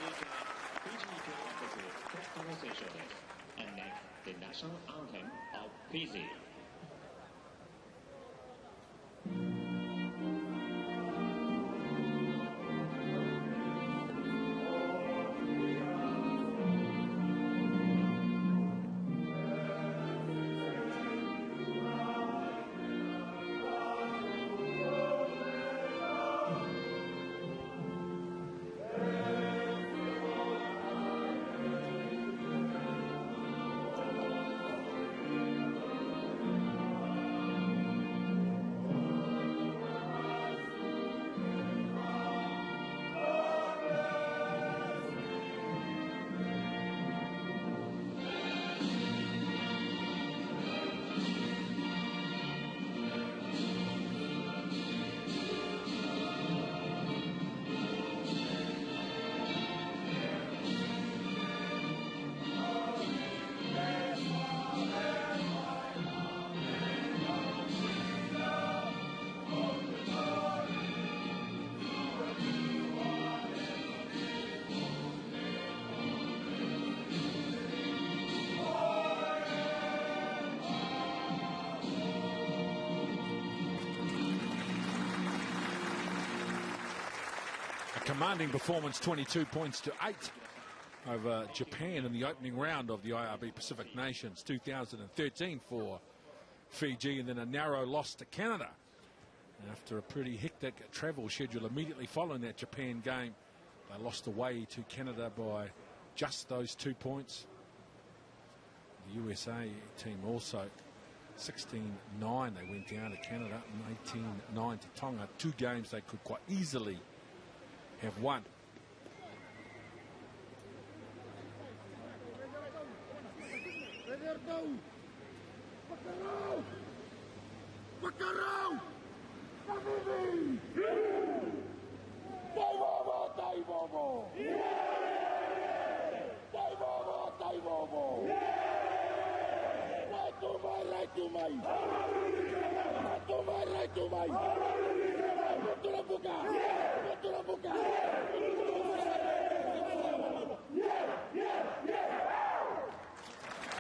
Fiji Pacific Nations Cup and next the national anthem of Fiji. Commanding performance, 22 points to 8 over Japan in the opening round of the IRB Pacific Nations 2013 for Fiji, and then a narrow loss to Canada after a pretty hectic travel schedule immediately following that Japan game. They lost away to Canada by just those 2 points. The USA team also 16-9 they went down to Canada, and 18-9 to Tonga. 2 games they could quite easily have won.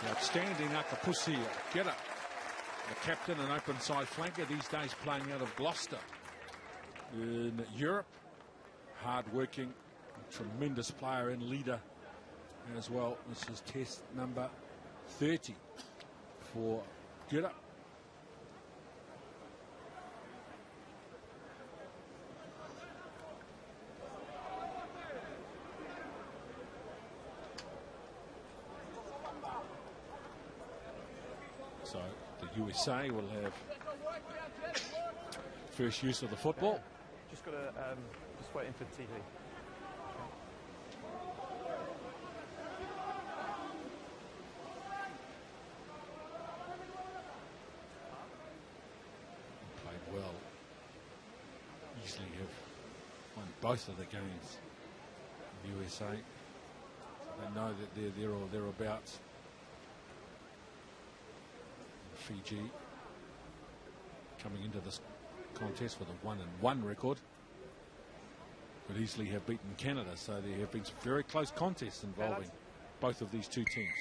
Outstanding Akapusi Geta, the captain and open side flanker, these days playing out of Gloucester in Europe. Hard-working, tremendous player and leader as well. This is test number 30 for Geta. So the USA will have first use of the football. Just got to just waiting for the TV. Played well. Easily have won both of the games. The USA. So they know that they're there or thereabouts. Fiji coming into this contest with a 1-1 record could easily have beaten Canada, so there have been some very close contests involving both of these two teams.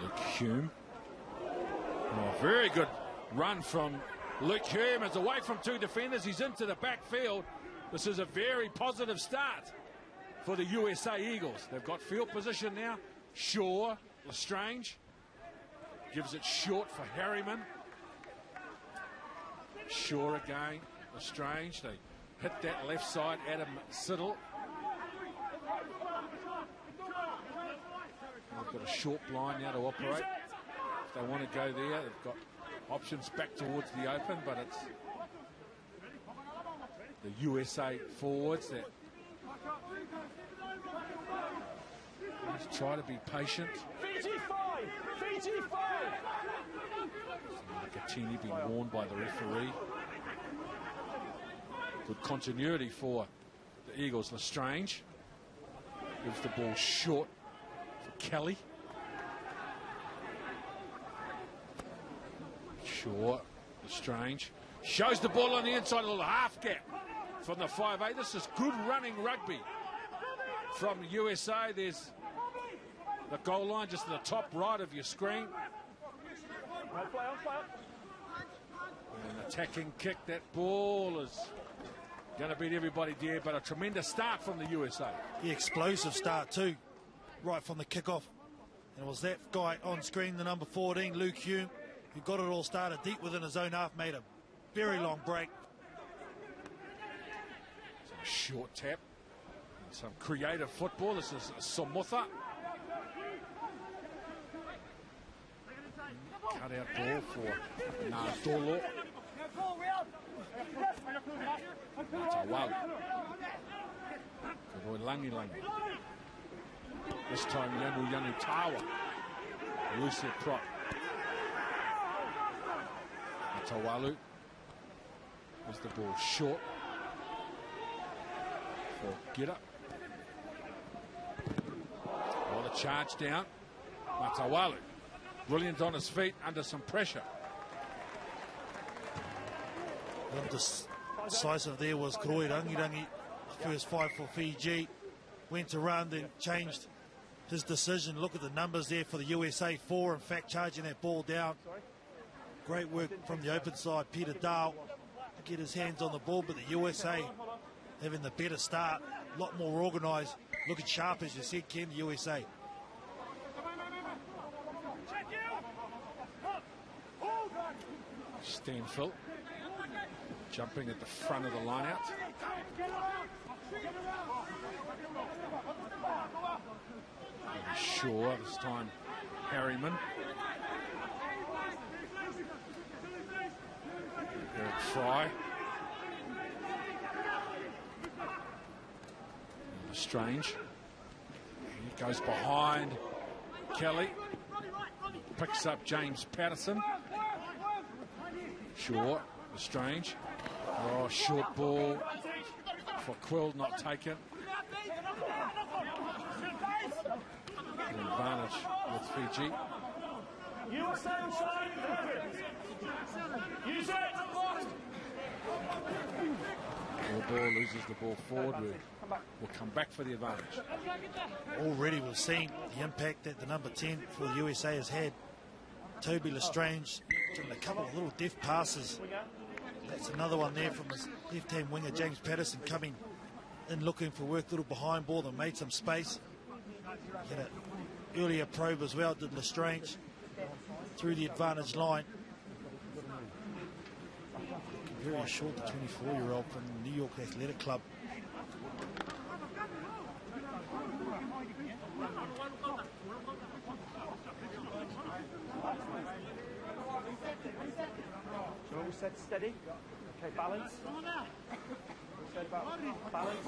Luke Hume. Oh, very good run from Luke Hume. It's away from 2 defenders. He's into the backfield. This is a very positive start for the USA Eagles. They've got field position now. Shaw, Lestrange gives it short for Harriman. Shaw again, Lestrange. They hit that left side. Adam Siddle. They've got a short line now to operate. If they want to go there, they've got options back towards the open, but it's the USA forwards that just try to be patient. Fiji 5! Fiji 5! Makatini being warned by the referee. Good continuity for the Eagles. Lestrange gives the ball short for Kelly. Shaw Strange shows the ball on the inside, a little half gap from the 5'8". This is good running rugby from USA. There's the goal line just at the top right of your screen. An attacking kick. That ball is going to beat everybody there, but a tremendous start from the USA. The explosive start too, right from the kickoff. And it was that guy on screen, the number 14, Luke Hume, who got it all started deep within his own half, made a very long break. Some short tap, some creative football. This is Somutha. Cut out ball for Nadolo. Tawalu. Good boy, Langi. This time Yanu Tawa. Lucia Prop. Tawalu. There's the ball short for Gita. Well, the charge down. Matawalu. Brilliant on his feet under some pressure. Decisive there was Koroi Rangirangi. First 5 for Fiji. Went around and changed his decision. Look at the numbers there for the USA. 4, in fact, charging that ball down. Great work from the open side, Peter Dahl, to get his hands on the ball, but the USA having the better start, a lot more organised, looking sharp, as you said, Ken, the USA. Stanfield jumping at the front of the line out. Sure, this time Harriman. Eric Fry. Strange. He goes behind Kelly. Picks up James Patterson. Shaw, Strange. Oh, short ball for Quill, not taken. An advantage with Fiji. Ball loses the ball forward. We'll come back for the advantage. Already we've seen the impact that the number 10 for the USA has had. Toby Lestrange doing a couple of little deft passes. That's another one there from his left-hand winger, James Patterson, coming in looking for work, little behind ball that made some space. He had an earlier probe as well, did Lestrange, through the advantage line. Very short, the 24-year-old from the New York Athletic Club. So we said steady. Okay, balance. We said about balance.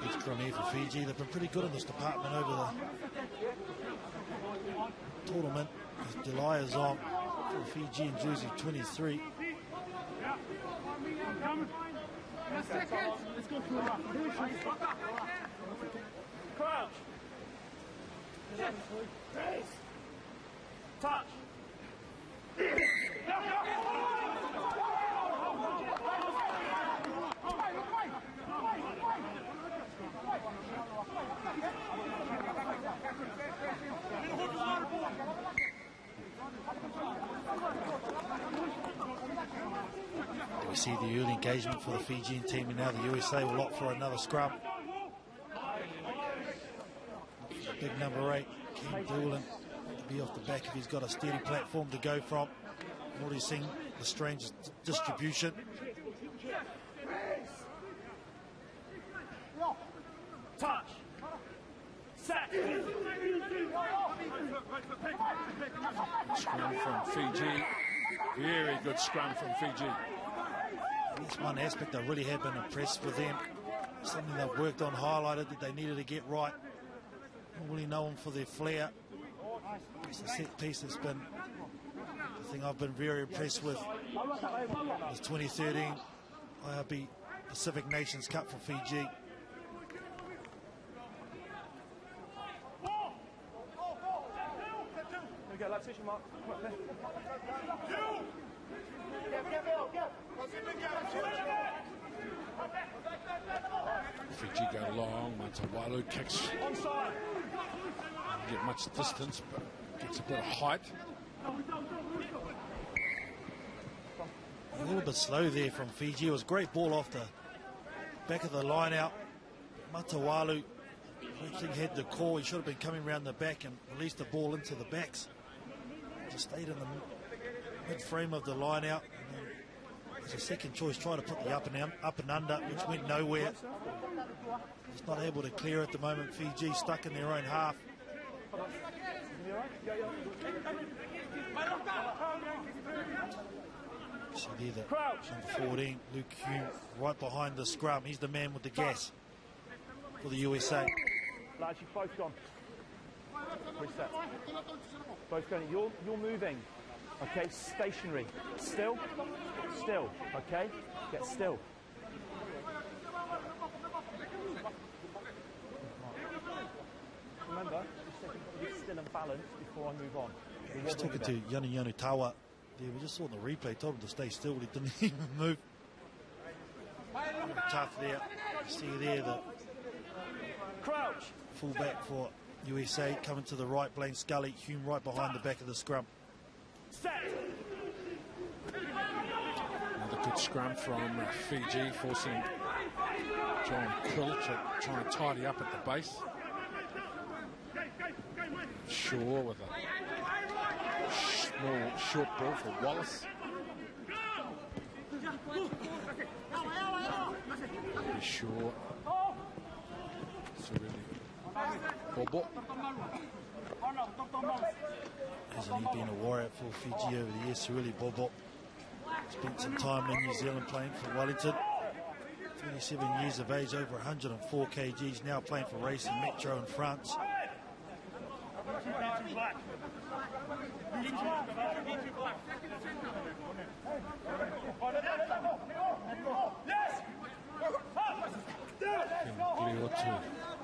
It's from here for Fiji. They've been pretty good in this department over the tournament. Delia's on for Fiji in jersey 23. Crouch. Touch. We see the early engagement for the Fijian team, and now the USA will opt for another scrum. Big number 8, Ken Doolan, to be off the back if he's got a steady platform to go from. Already seen the strange distribution. Touch. Set. Scrum from Fiji. Very good scrum from Fiji. That's one aspect I really have been impressed with them. Something they've worked on, highlighted that they needed to get right. Not really known for their flair. It's a set piece that's been the thing I've been very impressed with. It was 2013 IRB Pacific Nations Cup for Fiji. go, lactation mark. Come up there. Fiji go long. Matawalu kicks. Onside. Doesn't get much distance, but gets a bit of height. A little bit slow there from Fiji. It was a great ball off the back of the line out. Matawalu, I think, had the call. He should have been coming around the back and released the ball into the backs. Just stayed in the mid frame of the line out. And then as a second choice, tried to put the up and under, which went nowhere. Just not able to clear at the moment. Fiji stuck in their own half. So there, the number 14, Luke Hume, right behind the scrum. He's the man with the gas for the USA. Lads, you've both gone. Reset. Both going. You're moving. Okay, stationary. Still. Still. Okay, get still. Remember, just say you've got to be still and balanced before I move on. I was talking to Yanu Tawa. Yeah, we just saw the replay, told him to stay still, but he didn't even move. Tough there. See there the crouch. Fullback for USA coming to the right, Blaine Scully. Hume right behind the back of the scrum. Set. Another good scrum from Fiji, forcing John Quill to try and tidy up at the base. Shaw with a small short ball for Wallace. Be sure. Bobo. Hasn't he been a warrior for Fiji over the years? Cirili Bobo spent some time in New Zealand playing for Wellington. 27 years of age, over 104 kgs, now playing for Racing Metro in France.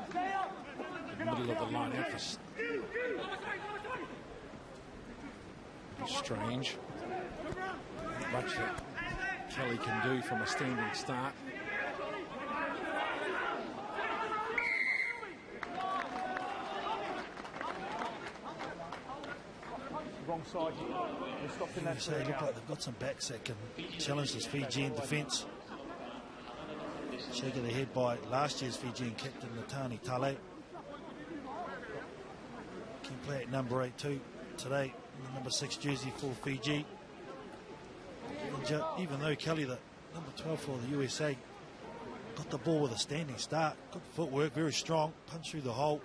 Clear to the middle of the line out for strange. Not much that Kelly can do from a standing start. Wrong side. They're stopping that. They look like they've got some backs that can challenge this Fijian defence. Shaken their head by last year's Fijian captain Natani Tale. Can play at number 8 too today in the number 6 jersey for Fiji. And even though Kelly, the number 12 for the USA, got the ball with a standing start, good footwork, very strong, punch through the hole.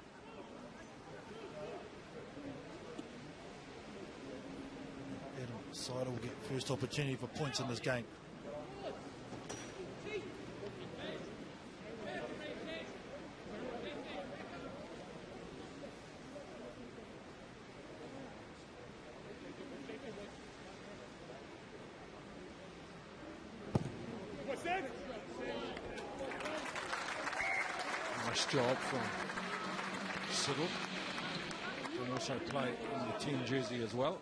Adam Sider will get first opportunity for points in this game. Nice job from Siddle. Can also play in the 10 jersey as well.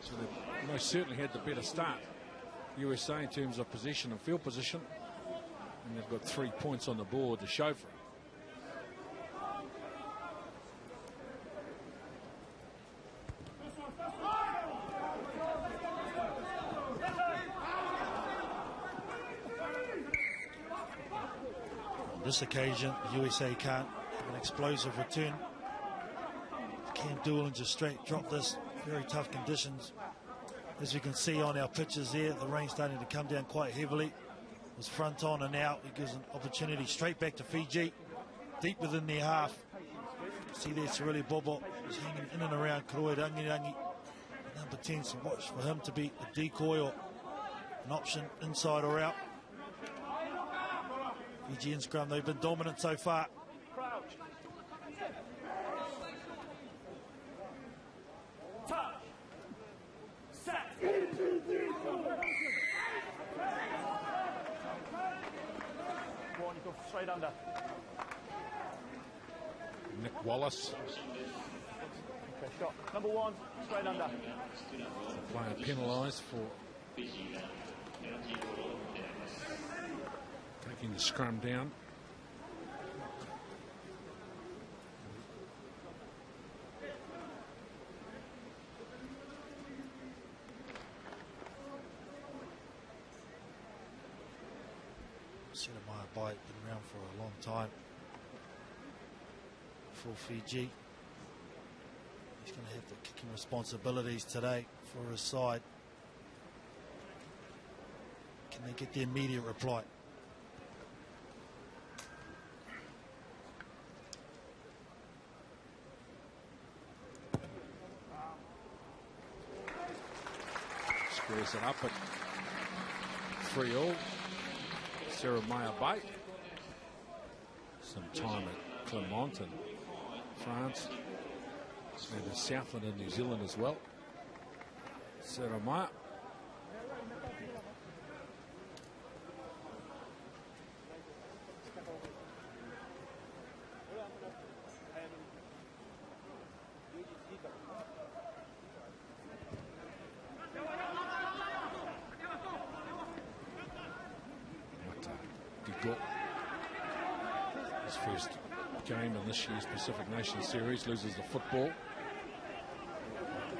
So they most certainly had the better start, USA, in terms of possession and field position. And they've got 3 points on the board to show for it. On this occasion, the USA can't have an explosive return. Cam Doolan just straight drop this. Very tough conditions. As we can see on our pitches there, the rain starting to come down quite heavily. It was front on and out. It gives an opportunity straight back to Fiji, deep within their half. See there, Cirili Bobo is hanging in and around Koroi Rangirangi. Number 10, so watch for him to be a decoy or an option inside or out. Fijian scrum, they've been dominant so far. Touch. Set. One, you go straight under. Nick Wallace. Okay, shot. Number 1, straight under. Player penalised for taking the scrum down. Jeremiah Bite been around for a long time for Fiji. He's going to have the kicking responsibilities today for his side. Can they get the immediate reply? Squares it up at 3-all. Jeremiah Bite. Some time at Clermont in France. Maybe Southland in New Zealand as well. Jeremiah. His first game in this year's Pacific Nations Series, loses the football.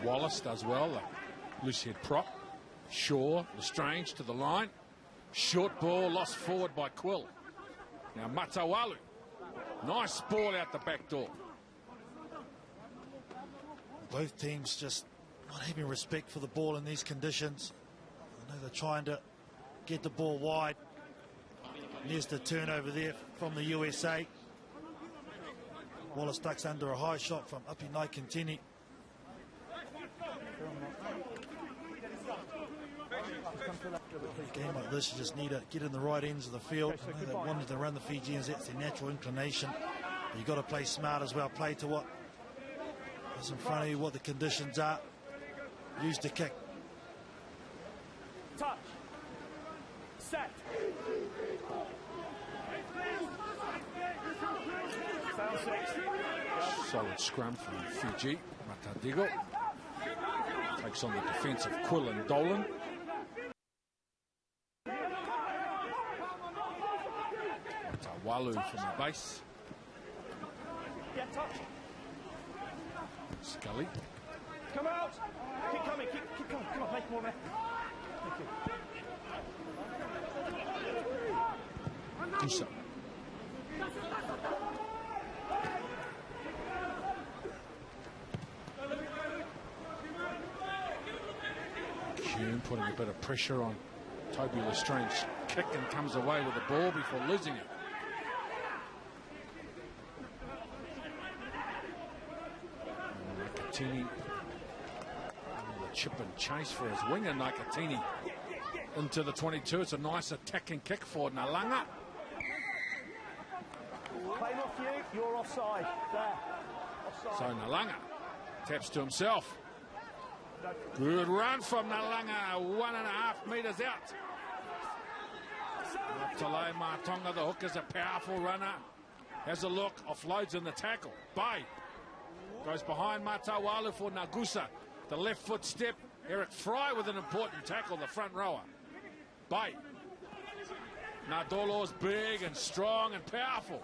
Wallace does well, a loose head prop. Shaw, Lestrange to the line. Short ball lost forward by Quill. Now Matawalu, nice ball out the back door. Both teams just not having respect for the ball in these conditions. I know they're trying to get the ball wide. There's the turnover there from the USA. Wallace ducks under a high shot from Api Naikantini. A game like this, you just need to get in the right ends of the field. I know they wanted to run the Fijians, that's their natural inclination. But you've got to play smart as well. Play to what is in front of you, what the conditions are. Use the kick. Touch. Set. Sound 6. Solid scrum from Fiji. Matadigo takes on the defence of Quill and Dolan. Matawalu from the base. Yeah, touch. Scully. Come out. Keep coming. Keep coming. Come on, make more, man. Thank you. Gusa. Hume putting a bit of pressure on Toby Lestrange. Kick and comes away with the ball before losing it. Nakatini. The chip and chase for his winger, Nakatini. Into the 22. It's a nice attacking kick for Nalanga. Playing off you, you're offside. There. Offside. So Nalanga taps to himself. Good run from Nalanga, 1.5 metres out. Talai Matonga, the hook, is a powerful runner. Has a look, offloads in the tackle. Bay goes behind Matawalu for Nagusa. The left foot step. Eric Fry with an important tackle, the front rower. Bay. Nadolo's big and strong and powerful.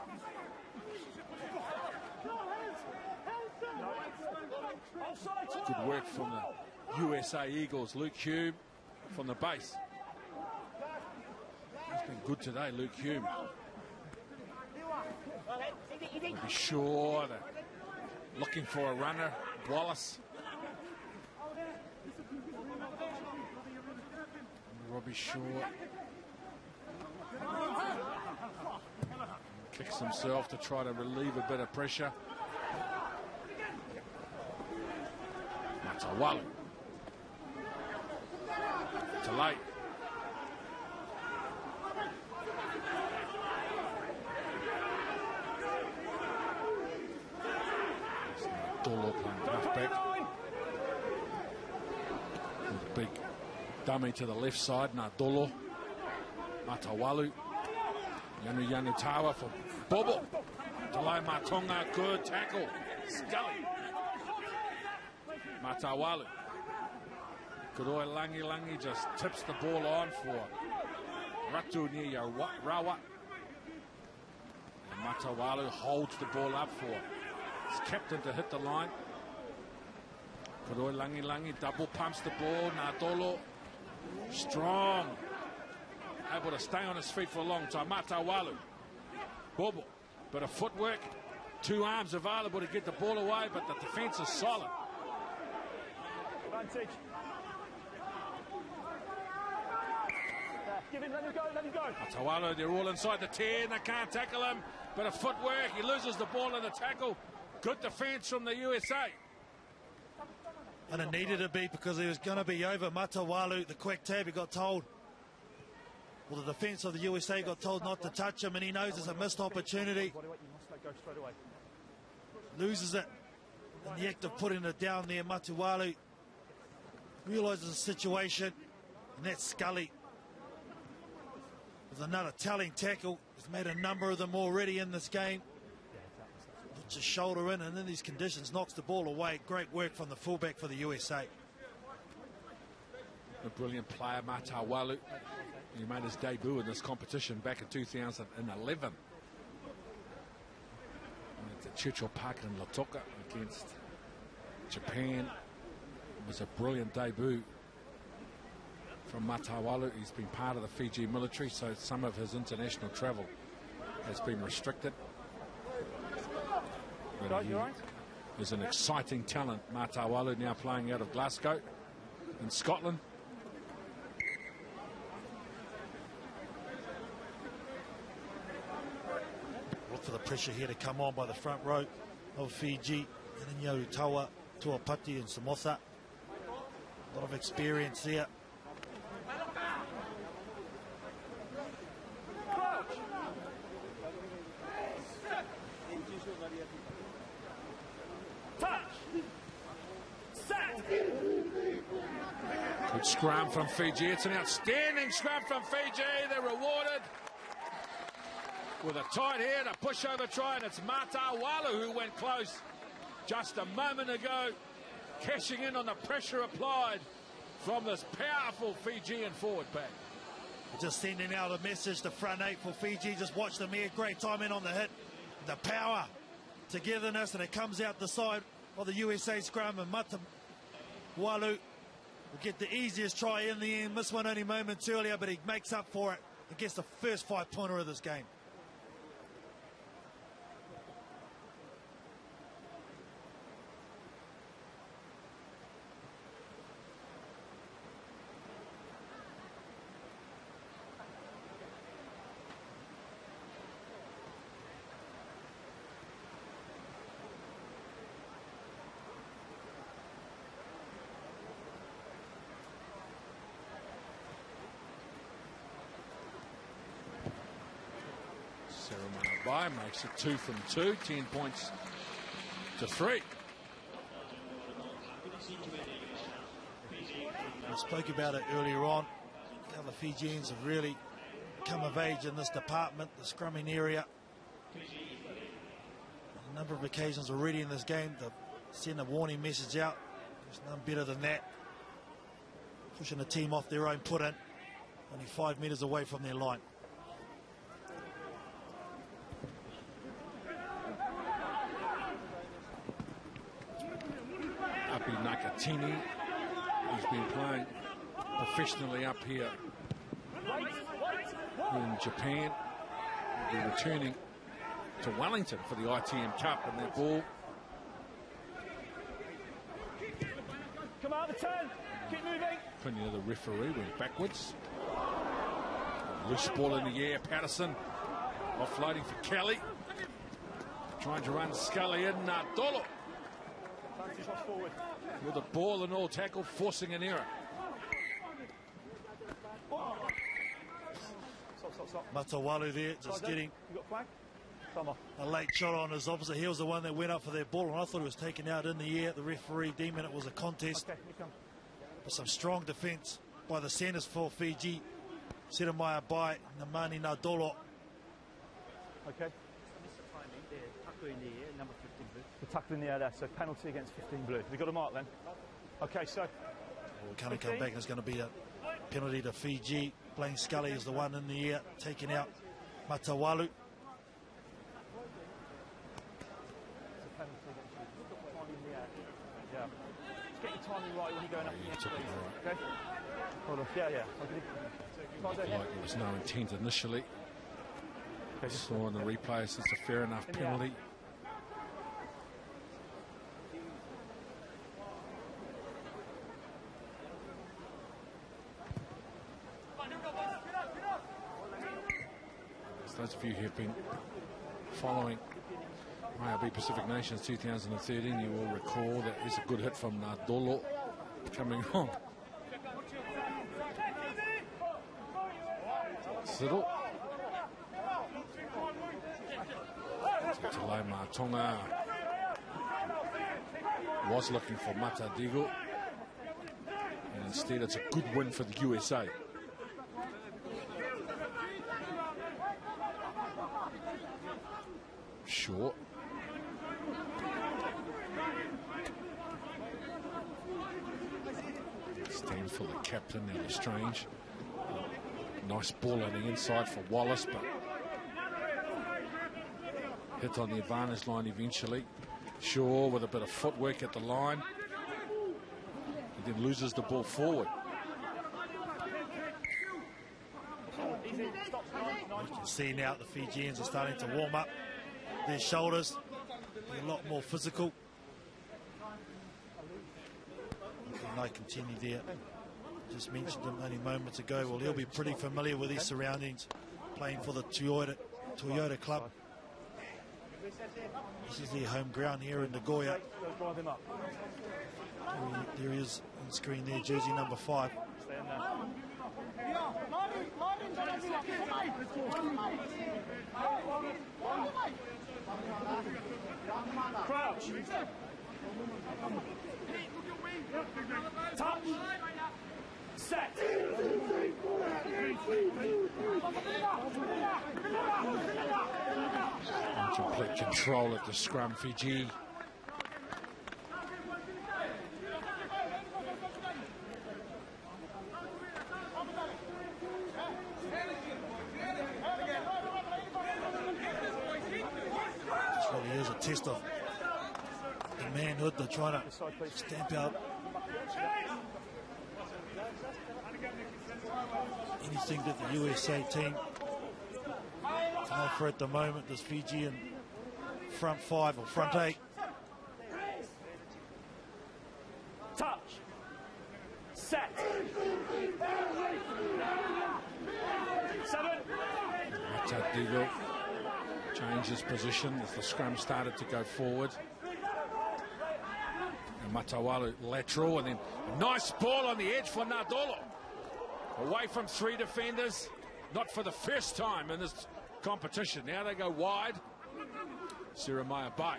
Good work from the USA Eagles. Luke Hume from the base. He's been good today, Luke Hume. Be sure that looking for a runner. Wallace. Robbie Shaw kicks himself to try to relieve a bit of pressure. Matawalu. Talai. Dolo playing halfback. With a big dummy to the left side. Nadolo. Matawalu. Yanu Tawa for Bobo. Talai Matonga, good tackle. Scully. Matawalu. Kuroi Langi just tips the ball on for Ratu near Rawa. And Matawalu holds the ball up for his captain to hit the line. Kuroi Langi double pumps the ball. Nadolo strong. Able to stay on his feet for a long time. Matawalu. Bobo. Bit of footwork. 2 arms available to get the ball away, but the defence is solid. Advantage. Give him, let him go, let him go. Matawalu, they're all inside the 10. They can't tackle him. Bit of footwork. He loses the ball in the tackle. Good defence from the USA. And it needed to be because he was going to be over. Matawalu, the quick tab, he got told. Well, the defence of the USA got told not to touch him, and he knows it's a missed opportunity. You must let go straight away. Loses it. In the act of putting it down there, Matawalu realises the situation, and that's Scully. With another telling tackle. He's made a number of them already in this game. Puts his shoulder in, and in these conditions knocks the ball away. Great work from the fullback for the USA. A brilliant player, Matawalu. He made his debut in this competition back in 2011. At the Churchill Park in Lautoka against Japan. It was a brilliant debut from Matawalu. He's been part of the Fiji military, so some of his international travel has been restricted. But he is an exciting talent, Matawalu, now playing out of Glasgow in Scotland. Look for the pressure here to come on by the front row of Fiji. And then Yarutawa, Tuapati and Samotha. A lot of experience there. Good scrum from Fiji. It's an outstanding scrum from Fiji. They're rewarded with a tight head, a pushover try, and it's Matawalu who went close just a moment ago, cashing in on the pressure applied from this powerful Fijian forward pack. Just sending out a message to front eight for Fiji. Just watch them here. Great timing on the hit. The power, togetherness, and it comes out the side of the USA scrum, and Matawalu will get the easiest try in the end. Missed one only moments earlier, but he makes up for it and gets the first 5-pointer of this game. By makes it 2 from 2, 10 points to 3. I spoke about it earlier on, how the Fijians have really come of age in this department, the scrumming area. A number of occasions already in this game to send a warning message out. There's none better than that. Pushing the team off their own put-in, only 5 metres away from their line. Nakatini, who's been playing professionally up here in Japan, will be returning to Wellington for the ITM Cup, and their ball. Come out the 10, keep moving. Opinion of the referee went backwards. Loose ball in the air, Patterson offloading for Kelly. Trying to run Scully in, Dolo. Forward. With a ball and all tackle, forcing an error. Stop. Matawalu there, just getting a late shot on his opposite. He was the one that went up for their ball, and I thought it was taken out in the air. The referee deeming it was a contest. Okay, here come. But some strong defence by the centres for Fiji. Siremaya by Namani Nadolo. Okay. The tackle in the air there, so penalty against 15 blue. We got a mark then? Okay, so... We're going to come back. There's going to be a penalty to Fiji. Blaine Scully is the one in the air, taking out Matawalu. Yeah. Just get your timing right when you're going up You against took it. it right. Okay? Hold on. Yeah. Looked like there was no intent initially. Saw in the replays it's a fair enough penalty. As those of you who have been following IRB Pacific Nations 2013, you will recall that there's a good hit from Nadolo coming on. Siddle. Talai Matonga was looking for Matadigo, and instead it's a good win for the USA. Short. Stand for the captain, now Lestrange. Nice ball on the inside for Wallace, but hit on the advantage line eventually. Shaw with a bit of footwork at the line. He then loses the ball forward. You can see now the Fijians are starting to warm up their shoulders, be a lot more physical. And I continue there. Just mentioned him only moments ago. Well, he'll be pretty familiar with his surroundings, playing for the Toyota club. This is their home ground here in Nagoya. There he is on screen there, jersey number 5. Crouch. Touch. Set. Complete control at the scrum, Fiji. This really is a test of the manhood. They're trying to stamp out anything that the USA team can offer at the moment. This Fijian front 5 or front 8. Touch. Set. 7. Matadigo changes position as the scrum started to go forward. And Matawalu lateral, and then a nice ball on the edge for Nadolo. Away from 3 defenders, not for the first time in this competition. Now they go wide. Siromaya Bai.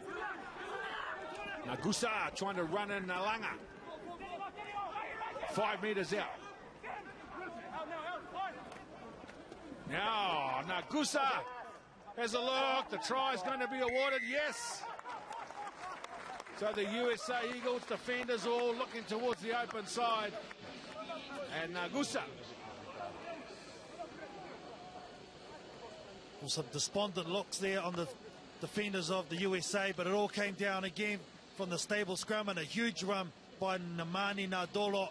Nagusa trying to run in Nalanga. 5 metres out. Now Nagusa has a look. The try is going to be awarded. Yes. So the USA Eagles defenders all looking towards the open side. And Nagusa. Well, some despondent looks there on the defenders of the USA, but it all came down again from the stable scrum, and a huge run by Namani Nadolo.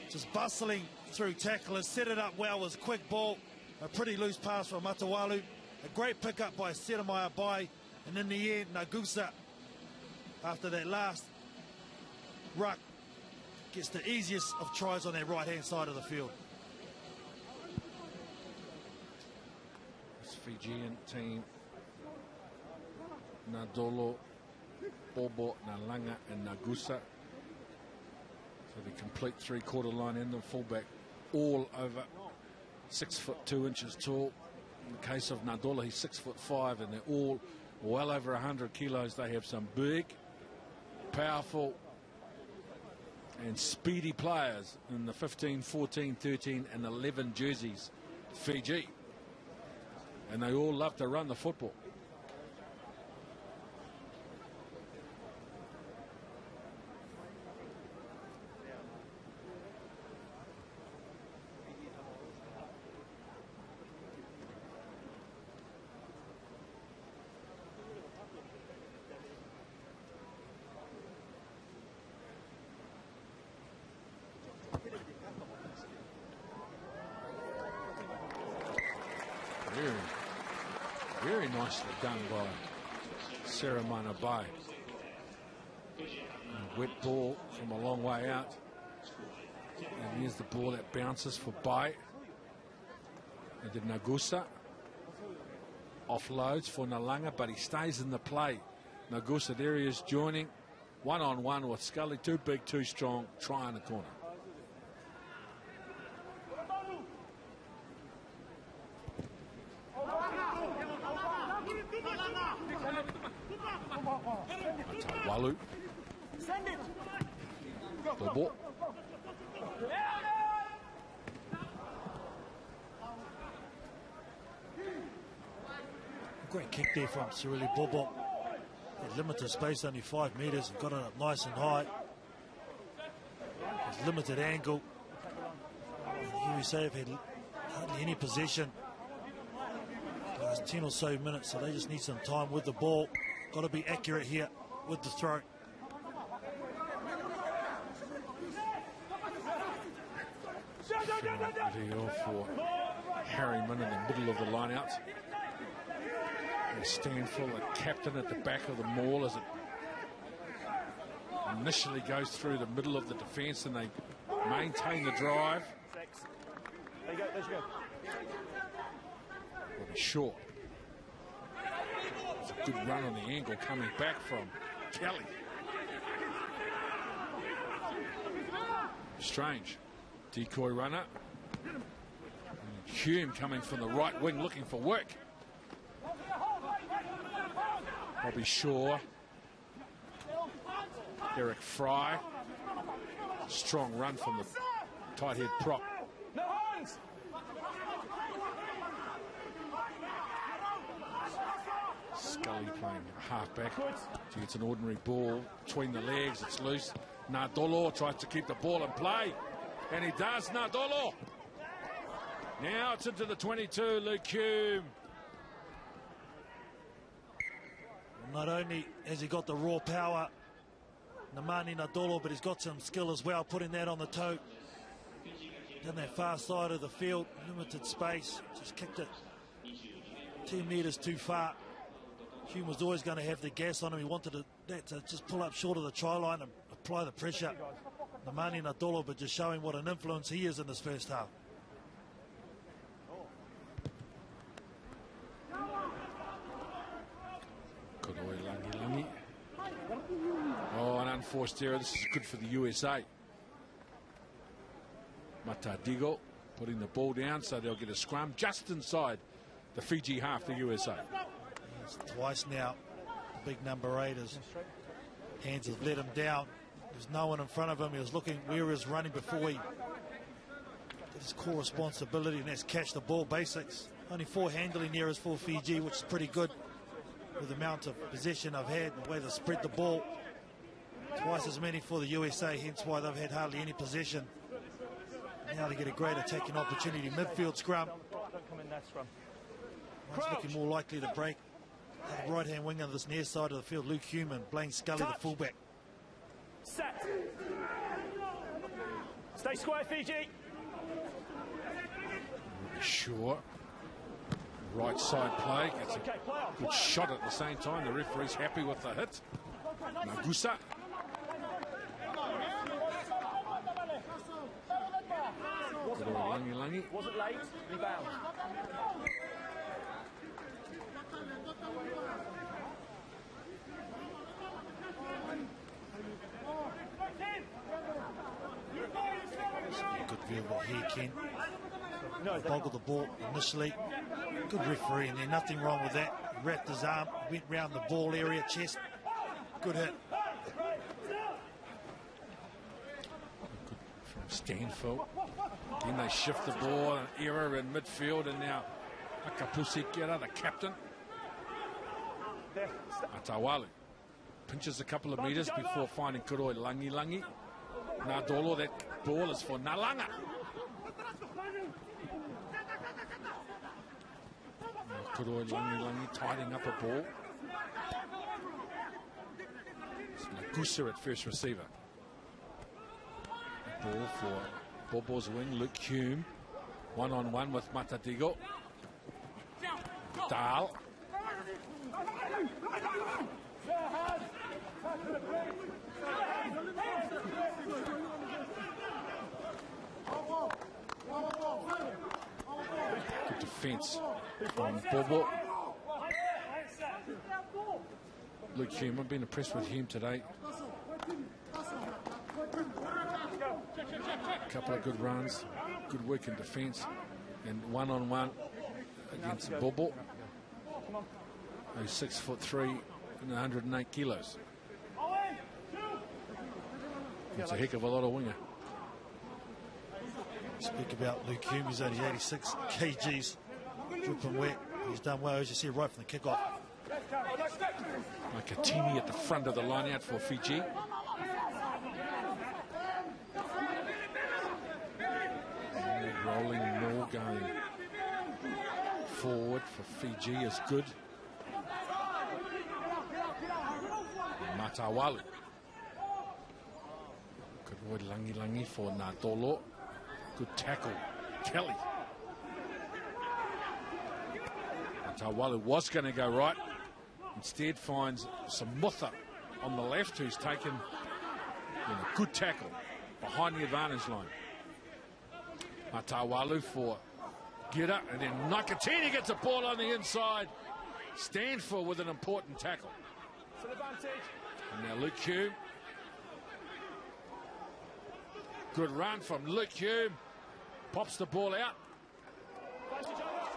Just bustling through tacklers, set it up well, was a quick ball, a pretty loose pass from Matawalu, a great pickup by Siromaya Bai, and in the end, Nagusa, after that last ruck, gets the easiest of tries on their right-hand side of the field. This Fijian team, Nadolo, Bobo, Nalanga and Nagusa. So the complete three-quarter line and the fullback all over 6 foot 2 inches tall. In the case of Nadolo, he's 6'5", and they're all well over 100 kilos. They have some big, powerful and speedy players in the 15, 14, 13 and 11 jerseys, Fiji. And they all love to run the football. Very, very nicely done by Saramana Bai. A wet ball from a long way out. And here's the ball that bounces for Bai. And then Nagusa offloads for Nalanga, but he stays in the play. Nagusa, there he is joining one-on-one with Scully. Too big, too strong. Try in the corner. Walu. Bobo. Great kick there from Sirili Bobo. Had limited space, only 5 metres, and got it up nice and high. There's limited angle. The USA have had hardly any possession last 10 or so minutes, so they just need some time with the ball. Got to be accurate here with the throw. Video for Harriman in the middle of the line-out. Stanfield, the captain at the back of the maul, as it initially goes through the middle of the defence, and they maintain the drive. There you go, there you go. Will be short. It's a good run on the angle coming back from Kelly. Strange. Decoy runner. And Hume coming from the right wing looking for work. Bobby Shaw. Eric Fry. Strong run from the tight head prop. No hands. Scully playing halfback. She gets an ordinary ball between the legs. It's loose. Nadolo tries to keep the ball in play. And he does. Nadolo. Now it's into the 22. Luke Hume. Not only has he got the raw power, Namani Nadolo, but he's got some skill as well, putting that on the toe. Down that far side of the field, limited space, just kicked it 2 metres too far. Hume was always going to have the gas on him. He wanted that to just pull up short of the try line and apply the pressure. Namani Nadolo, but just showing what an influence he is in this first half. Kodoi Langi. Oh, an unforced error. This is good for the USA. Matadigo putting the ball down, so they'll get a scrum just inside the Fiji half, the USA. It's twice now, the big number 8 is hands have let him down. There's no one in front of him. He was looking where he was running before he did his core responsibility, and that's catch the ball basics. Only 4 handling errors for Fiji, which is pretty good with the amount of possession I've had, the way they spread the ball. Twice as many for the USA, hence why they've had hardly any possession. Now they get a great attacking opportunity. Midfield scrum. Don't come in that scrum. One's looking more likely to break. The right-hand wing on this near side of the field, Luke Hume, and Blaine Scully, the fullback. Set. Stay square, Fiji. Sure. Right side play. Gets a Okay, play on. good shot at the same time. The referee's happy with the hit. Nagusa. Langi. Wasn't late. Rebound. Good view of it here, Ken. No, Boggled the ball initially. Good referee in there, nothing wrong with that. He wrapped his arm, went round the ball area, chest. Good hit. Good from Stanfield. Then they shift the ball, an error in midfield, and now Akapusi Kera, the captain. there. Atawalu pinches a couple of metres before finding Kuroi Langi. Nadolo, that ball is for Nalanga. Kuroi Langi tidying up a ball. It's Nagusa at first receiver. Ball for Bobo's wing, Luke Hume. One-on-one with Matadigo. Dahl. Good defence from Bobo. Luke Hume, I've been impressed with Hume today. A couple of good runs, good work in defence, and one-on-one against Bobo, who's 6'3" and 108 kilos. It's a heck of a lot of winger. Speak about Luke Hume, he's only 86 kgs, dripping wet. He's done well, as you see, right from the kickoff. Makatini at the front of the line out for Fiji. Rolling more going forward for Fiji is good. Matawalu. Good word langi for Natolo. Good tackle, Kelly. Matawalu was going to go right. Instead finds Samutha on the left, who's taken a good tackle behind the advantage line. Matawalu for Gira, and then Nakatini gets a ball on the inside. Stanford with an important tackle. And now Luke Hume. Good run from Luke Hume. Pops the ball out.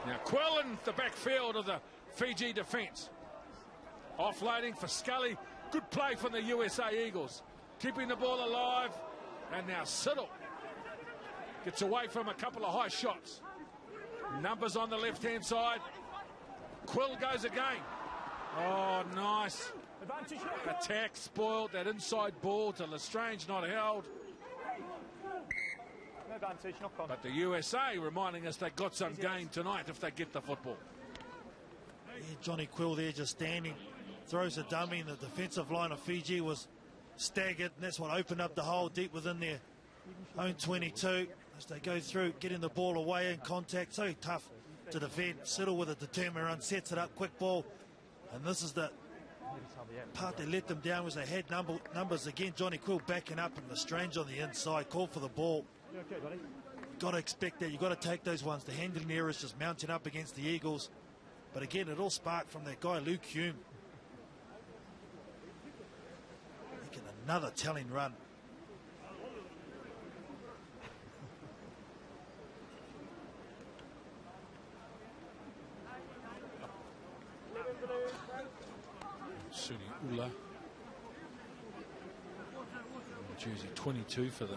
Now Quill in the backfield of the Fiji defence. Offloading for Scully. Good play from the USA Eagles. Keeping the ball alive. And now Siddle gets away from a couple of high shots. Numbers on the left-hand side. Quill goes again. Oh, nice. Attack spoiled. That inside ball to Lestrange, not held. But the USA reminding us they got some game tonight if they get the football. Yeah, Johnny Quill there just standing. Throws a dummy, and the defensive line of Fiji was staggered, and that's what opened up the hole deep within their own 22 as they go through, getting the ball away in contact. So tough to defend. Siddle with a determined run, sets it up, quick ball, and this is the part that let them down was they had numbers again. Johnny Quill backing up, and Lestrange on the inside, called for the ball. Got to expect that. You've got to take those ones. The handling errors just mounting up against the Eagles. But again, it all sparked from that guy, Luke Hume. Making another telling run. Suni Ula. Jersey 22 for the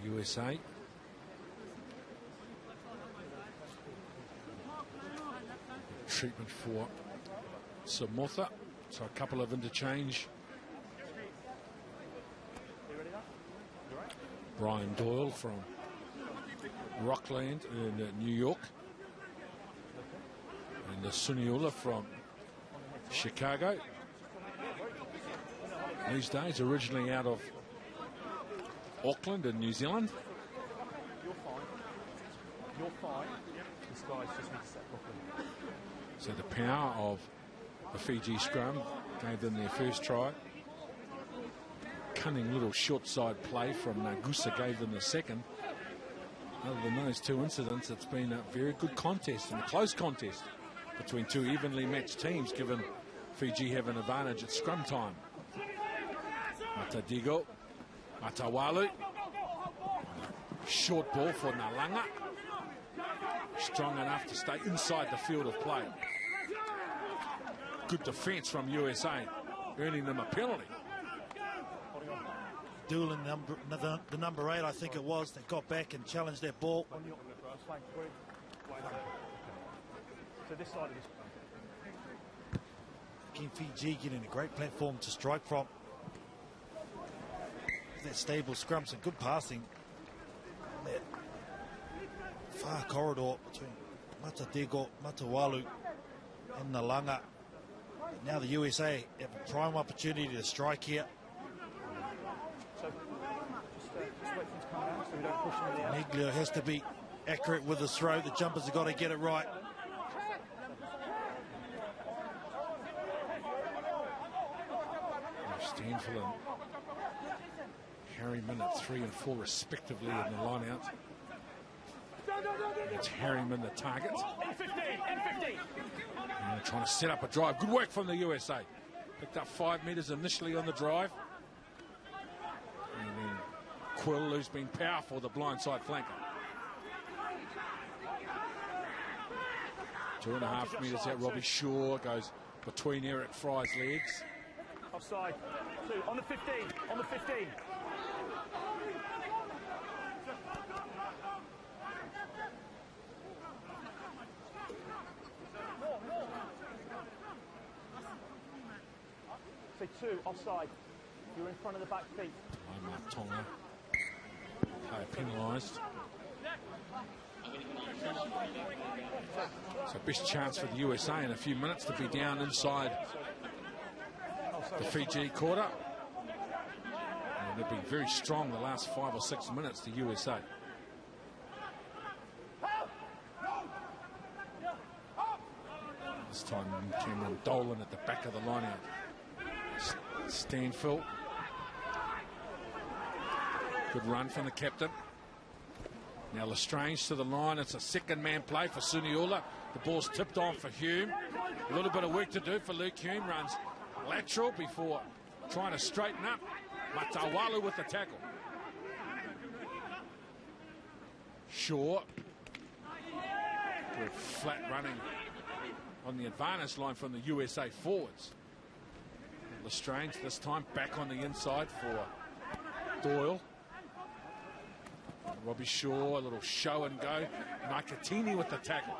USA. Treatment for Samotha. So a couple of interchange. Brian Doyle from Rockland in New York. And the Suniula from Chicago. These days originally out of Auckland in New Zealand. You're fine. You're fine. This guy's just need to set properly. So the power of the Fiji scrum gave them their first try. Cunning little short side play from Nagusa gave them the second. Other than those two incidents, it's been a very good contest and a close contest between two evenly matched teams, given Fiji have an advantage at scrum time. Matadigo, Matawalu. Short ball for Nalanga. Strong enough to stay inside the field of play. Good defence from USA, earning them a penalty. Doolan, the number 8, I think it was, that got back and challenged that ball. So this side of this. Again, Fiji getting a great platform to strike from. That stable scrum, some good passing. That far corridor between Matadego, Matawalu and Nalanga. Now the USA have a prime opportunity to strike here. So just wait for him to come down so we don't push him in the air. Miglio has to be accurate with the throw. The jumpers have got to get it right. Stanfield and Harriman at 3 and 4 respectively in the line-out. It's Harriman the target. And trying to set up a drive. Good work from the USA. Picked up 5 metres initially on the drive. And then Quill, who's been powerful, the blindside flanker. 2.5 metres out. Robbie Shaw goes between Eric Fry's legs. Offside. 2 on the 15. On the 15. Say 2 offside. You're in front of the back feet. Mark Tonga. Player penalised. So best chance for the USA in a few minutes to be down inside the Fiji quarter. And they've been very strong the last 5 or 6 minutes, the USA. This time Cameron Dolan at the back of the line out. Stanfield. Good run from the captain. Now Lestrange to the line. It's a second man play for Suniola. The ball's tipped on for Hume. A little bit of work to do for Luke Hume. Runs lateral before trying to straighten up. Matawalu with the tackle. Shaw. Good flat running on the advantage line from the USA forwards. Lestrange this time back on the inside for Doyle. Robbie Shaw, a little show and go. Nakatini with the tackle.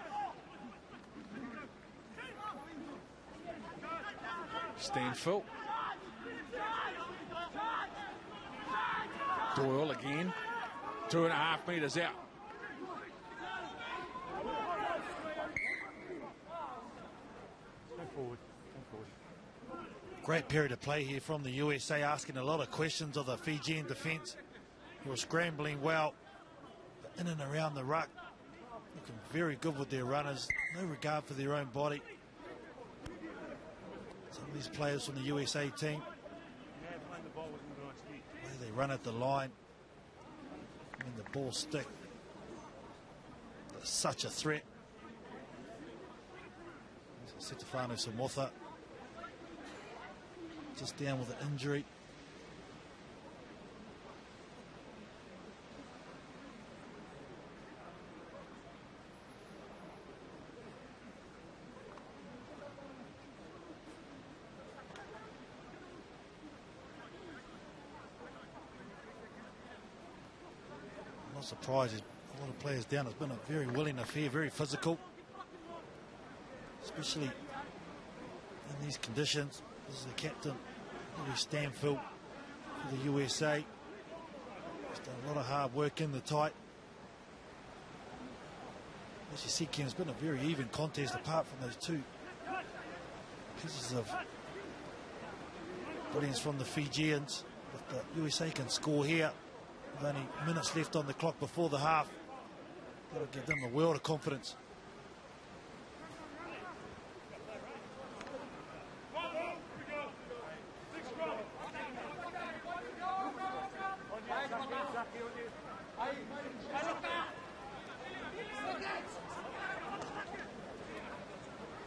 Stanfield. Doyle again. 2.5 metres out. Great period of play here from the USA, asking a lot of questions of the Fijian defence, who were scrambling well in and around the ruck, looking very good with their runners, no regard for their own body. Some of these players from the USA team, where they run at the line, when the ball stick, they're such a threat. Setefano Samotha just down with an injury. I'm not surprised there's a lot of players down. It's been a very willing affair, very physical, especially in these conditions. This is the captain, Louis Stanfield, for the USA. He's done a lot of hard work in the tight. As you see, Ken, it's been a very even contest apart from those 2 pieces of brilliance from the Fijians. If the USA can score here with only minutes left on the clock before the half, that'll give them a world of confidence.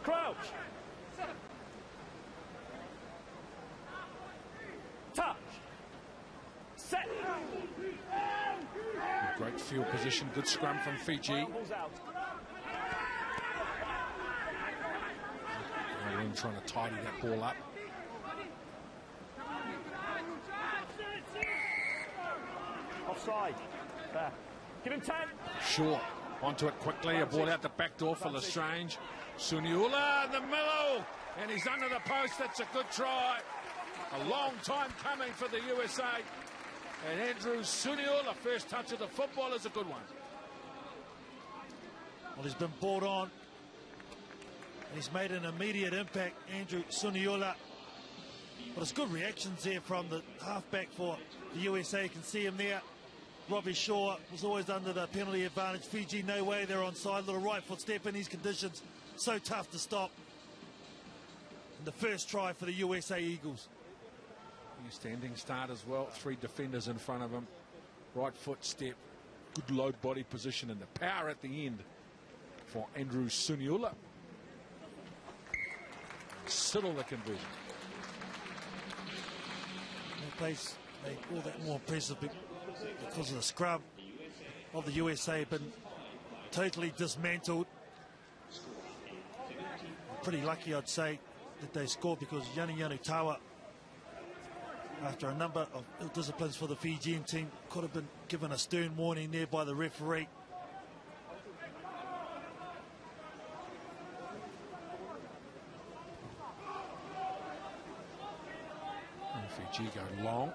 Crouch. Touch. Set. Great field position, good scrum from Fiji. Ball's out. Ireland trying to tidy that ball up. Offside. There. Give him 10. Short onto it quickly. A ball out the back door for Lestrange. Suniola in the middle, and he's under the post. That's a good try. A long time coming for the USA. And Andrew Suniola, first touch of the football, is a good one. Well, he's been brought on. He's made an immediate impact, Andrew Suniola. But it's good reactions there from the halfback for the USA. You can see him there Robbie Shaw was always under the penalty advantage. Fiji, no way, they're onside. Little right foot step in these conditions. So tough to stop. And the first try for the USA Eagles. New standing start as well. 3 defenders in front of him. Right foot step. Good low body position and the power at the end for Andrew Suniula. Settle the conversion. That place made all that more impressive because of the scrum of the USA had been totally dismantled. Pretty lucky, I'd say, that they scored, because Yanu Tawa, after a number of ill disciplines for the Fijian team, could have been given a stern warning there by the referee. And Fiji go long.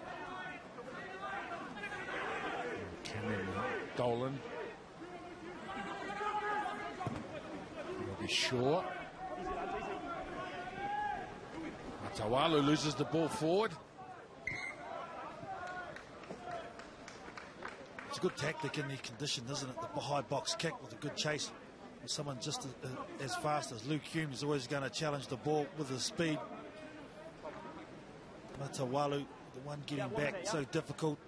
Cameron Dolan. Will be sure. Tawalu loses the ball forward. It's a good tactic in the condition, isn't it? The high box kick with a good chase. With someone just as fast as Luke Hume is always going to challenge the ball with his speed. Matawalu, the one getting back, so difficult.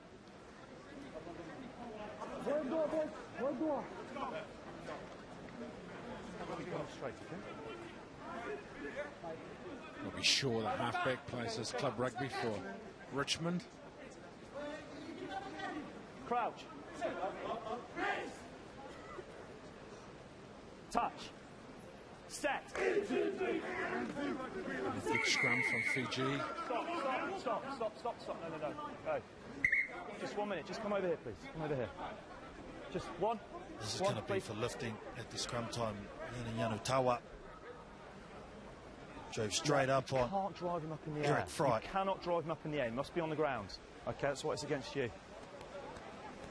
We'll be sure the halfback plays this club rugby for Richmond. Crouch. Touch. Set. Big scrum from Fiji. Stop. No. Go. Just 1 minute. Just come over here, please. Come over here. Just one. This is going to be for lifting at the scrum time. Yanu Tawa drove straight up on. You can't drive him up in the air. Eric Fry. You cannot drive him up in the air. He must be on the ground. Okay, that's why it's against you.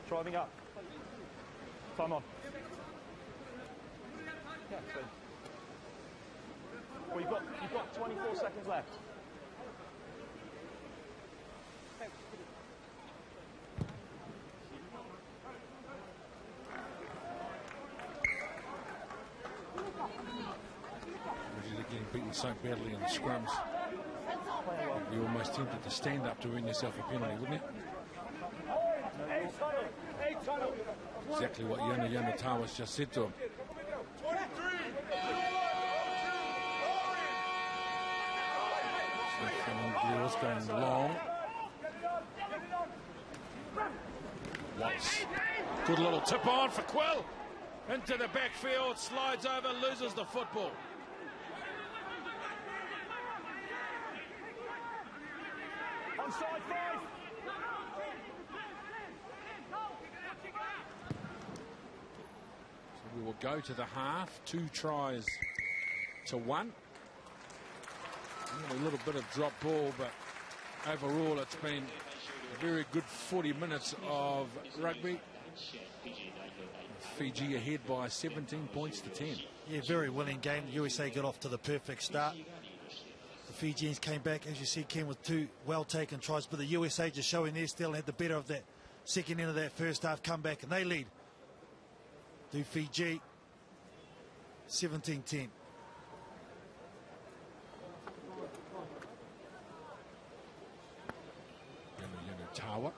Driving up. Time on. Yeah, good. Well, you've got 24 seconds left. Getting beaten so badly in the scrums, you'd be almost tempted to stand up to earn yourself a penalty, wouldn't you? Exactly what Yanu Tawa's just said to him. So going long. Watts. Good little tip on for Quill. Into the backfield, slides over, loses the football. Onside 5. So we will go to the half. 2 tries to 1. A little bit of drop ball, but overall it's been a very good 40 minutes of rugby. Fiji ahead by 17 points to 10. Yeah, very winning game. The USA got off to the perfect start. The Fijians came back, as you see, Ken, with 2 well-taken tries, but the USA just showing their still had the better of that second end of that first half comeback, and they lead to Fiji 17-10. Yanu Tawa,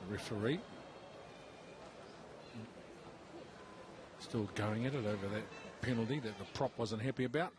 the referee, still going at it over that penalty that the prop wasn't happy about.